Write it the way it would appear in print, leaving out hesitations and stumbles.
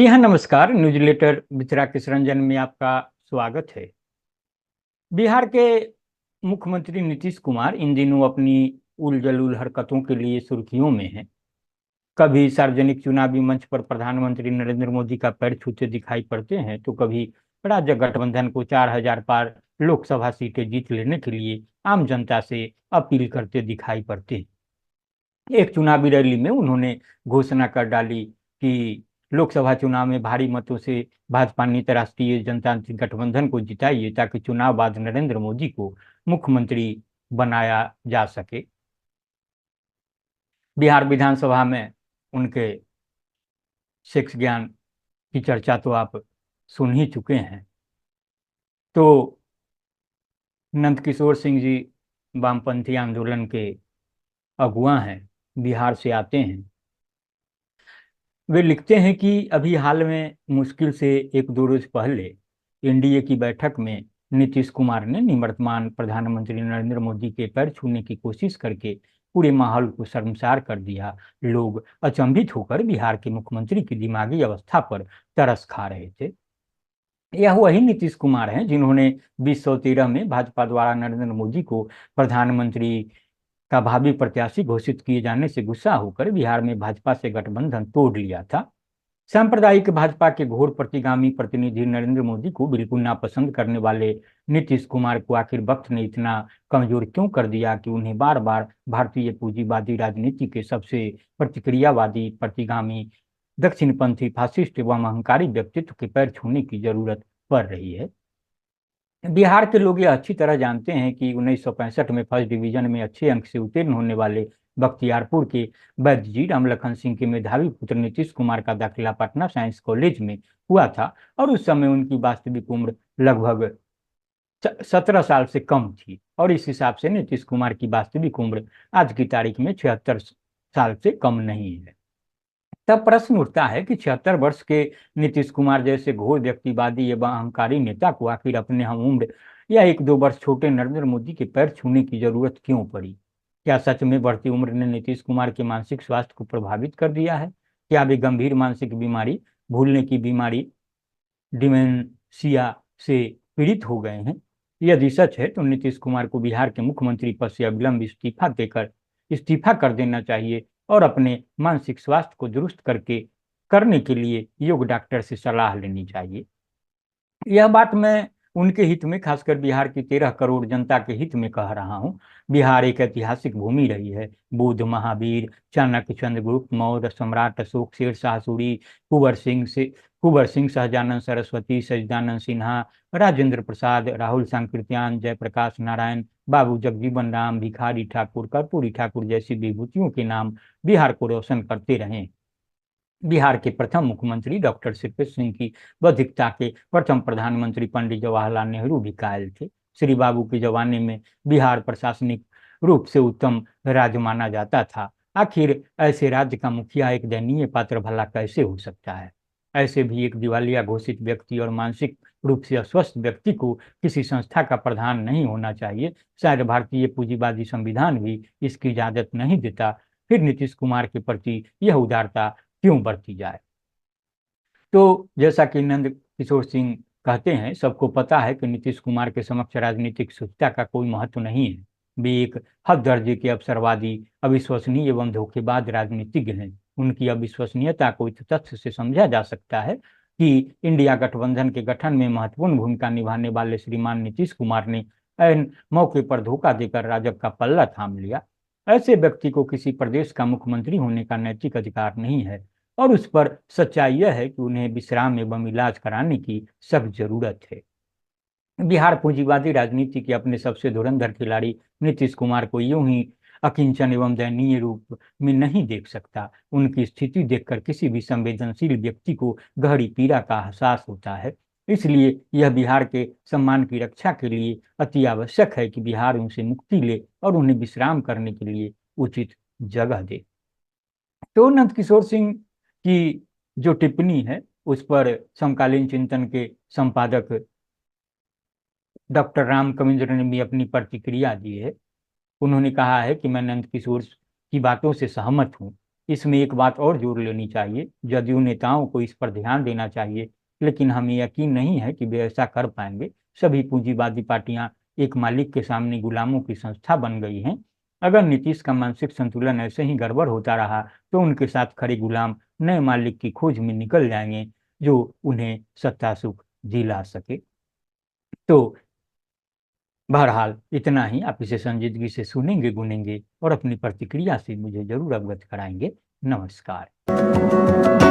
जी हाँ, नमस्कार। News letter बिचरा किस रंजन में आपका स्वागत है। बिहार के मुख्यमंत्री नीतीश कुमार इन दिनों अपनी उल हरकतों के लिए सुर्खियों में हैं। कभी सार्वजनिक चुनावी मंच पर प्रधानमंत्री नरेंद्र मोदी का पैर छूते दिखाई पड़ते हैं, तो कभी राज्य गठबंधन को 4,000 पार लोकसभा सीटें जीत लेने के लिए आम जनता से अपील करते दिखाई पड़ते हैं। एक चुनावी रैली में उन्होंने घोषणा कर डाली कि लोकसभा चुनाव में भारी मतों से भाजपा नेता राष्ट्रीय जनतांत्रिक गठबंधन को जिताइए, ताकि चुनाव बाद नरेंद्र मोदी को मुख्यमंत्री बनाया जा सके। बिहार विधानसभा में उनके सेक्स ज्ञान की चर्चा तो आप सुन ही चुके हैं। तो नंदकिशोर सिंह जी वामपंथी आंदोलन के अगुआ हैं, बिहार से आते हैं। वे लिखते हैं कि अभी हाल में मुश्किल से एक दो रोज पहले एनडीए की बैठक में नीतीश कुमार ने निवर्तमान प्रधानमंत्री नरेंद्र मोदी के पैर छूने की कोशिश करके पूरे माहौल को शर्मसार कर दिया। लोग अचंभित होकर बिहार के मुख्यमंत्री की दिमागी अवस्था पर तरस खा रहे थे। यह वही नीतीश कुमार हैं जिन्होंने 2013 में भाजपा द्वारा नरेंद्र मोदी को प्रधानमंत्री का भावी प्रत्याशी घोषित किए जाने से गुस्सा होकर बिहार में भाजपा से गठबंधन तोड़ लिया था। सांप्रदायिक भाजपा के घोर प्रतिगामी प्रतिनिधि नरेंद्र मोदी को बिल्कुल नापसंद करने वाले नीतीश कुमार को आखिर वक्त ने इतना कमजोर क्यों कर दिया कि उन्हें बार बार भारतीय पूंजीवादी राजनीति के सबसे प्रतिक्रियावादी, प्रतिगामी, दक्षिणपंथी, फासिस्ट एवं अहंकारी व्यक्तित्व के पैर छूने की जरूरत पड़ रही है। बिहार के लोग यह अच्छी तरह जानते हैं कि 1965 में फर्स्ट डिवीजन में अच्छे अंक से उत्तीर्ण होने वाले बख्तियारपुर के वैद्य जी रामलखन सिंह के मेधावी पुत्र नीतीश कुमार का दाखिला पटना साइंस कॉलेज में हुआ था, और उस समय उनकी वास्तविक उम्र लगभग 17 साल से कम थी। और इस हिसाब से नीतीश कुमार की वास्तविक उम्र आज की तारीख में 76 साल से कम नहीं है। तब प्रश्न उठता है कि 76 वर्ष के नीतीश कुमार जैसे घोर व्यक्तिवादी एवं अहंकारी नेता को आखिर अपने हम उम्र या एक दो वर्ष छोटे नरेंद्र मोदी के पैर छूने की जरूरत क्यों पड़ी? क्या सच में बढ़ती उम्र ने नीतीश कुमार के मानसिक स्वास्थ्य को प्रभावित कर दिया है? क्या वे गंभीर मानसिक बीमारी, भूलने की बीमारी, डिमेंशिया से पीड़ित हो गए हैं? यदि सच है तो नीतीश कुमार को बिहार के मुख्यमंत्री पद से अविलंब इस्तीफा कर देना चाहिए और अपने मानसिक स्वास्थ्य को दुरुस्त करने के लिए योग्य डॉक्टर से सलाह लेनी चाहिए। यह बात मैं उनके हित में, खासकर बिहार की 13 करोड़ जनता के हित में कह रहा हूँ। बिहार एक ऐतिहासिक भूमि रही है। बुद्ध, महावीर, चाणक्य, चंद्रगुप्त मौर्य, सम्राट अशोक, शेरशाह सूरी, कुंवर सिंह, सहजानंद सरस्वती, सच्चिदानंद सिन्हा, राजेंद्र प्रसाद, राहुल सांकृत्यायन, जयप्रकाश नारायण, बाबू जगजीवन राम, भिखारी ठाकुर, कर्पूरी ठाकुर जैसी विभूतियों के नाम बिहार को रोशन करते रहे। बिहार के प्रथम मुख्यमंत्री डॉक्टर शिवपाल सिंह की बौद्धिकता के प्रथम प्रधानमंत्री पंडित जवाहरलाल नेहरू भी कायल थे। श्री बाबू के जमाने में बिहार प्रशासनिक रूप से उत्तम राज्य माना जाता था। आखिर ऐसे राज्य का मुखिया एक दयनीय पात्र भला कैसे हो सकता है? ऐसे भी एक दिवालिया घोषित व्यक्ति और मानसिक रूप से अस्वस्थ व्यक्ति को किसी संस्था का प्रधान नहीं होना चाहिए। शायद भारतीय पूंजीवादी संविधान भी इसकी इजाजत नहीं देता। फिर नीतीश कुमार के प्रति यह उदारता क्यों बरती जाए? तो जैसा कि नंद किशोर सिंह कहते हैं, सबको पता है कि नीतीश कुमार के समक्ष राजनीतिक शुचिता का कोई महत्व नहीं है। वे एक हद दर्जे के अवसरवादी, अविश्वसनीय एवं धोखेबाज राजनीतिज्ञ हैं। उनकी अविश्वसनीयता को इस तथ्य से समझा जा सकता है कि इंडिया गठबंधन के गठन में महत्वपूर्ण भूमिका निभाने वाले श्रीमान नीतीश कुमार ने ऐन मौके पर धोखा देकर राजग का पल्ला थाम लिया। ऐसे व्यक्ति को किसी प्रदेश का मुख्यमंत्री होने का नैतिक अधिकार नहीं है, और उस पर सच्चाई यह है कि उन्हें विश्राम एवं इलाज कराने की सख्त जरूरत है। बिहार पूंजीवादी राजनीति के अपने सबसे धुरंधर खिलाड़ी नीतीश कुमार को यूं ही अकिंचन एवं दयनीय रूप में नहीं देख सकता। उनकी स्थिति देखकर किसी भी संवेदनशील व्यक्ति को गहरी पीड़ा का एहसास होता है। इसलिए यह बिहार के सम्मान की रक्षा के लिए अति आवश्यक है कि बिहार उनसे मुक्ति ले और उन्हें विश्राम करने के लिए उचित जगह दे। तो नंदकिशोर सिंह की जो टिप्पणी है उस पर समकालीन चिंतन के संपादक डॉक्टर राम कविंद्र ने भी अपनी प्रतिक्रिया दी है। उन्होंने कहा है कि मैं नंदकिशोर की बातों से सहमत हूँ। इसमें एक बात और जोड़ लेनी चाहिए, जदयू नेताओं को इस पर ध्यान देना चाहिए, लेकिन हमें यकीन नहीं है कि वे ऐसा कर पाएंगे। सभी पूंजीवादी पार्टियां एक मालिक के सामने गुलामों की संस्था बन गई हैं। अगर नीतीश का मानसिक संतुलन ऐसे ही गड़बड़ होता रहा तो उनके साथ खड़े गुलाम नए मालिक की खोज में निकल जाएंगे जो उन्हें सत्ता सुख दिला सके। तो बहरहाल इतना ही। आप इसे संजीदगी से सुनेंगे, गुनेंगे और अपनी प्रतिक्रिया से मुझे जरूर अवगत कराएंगे। नमस्कार।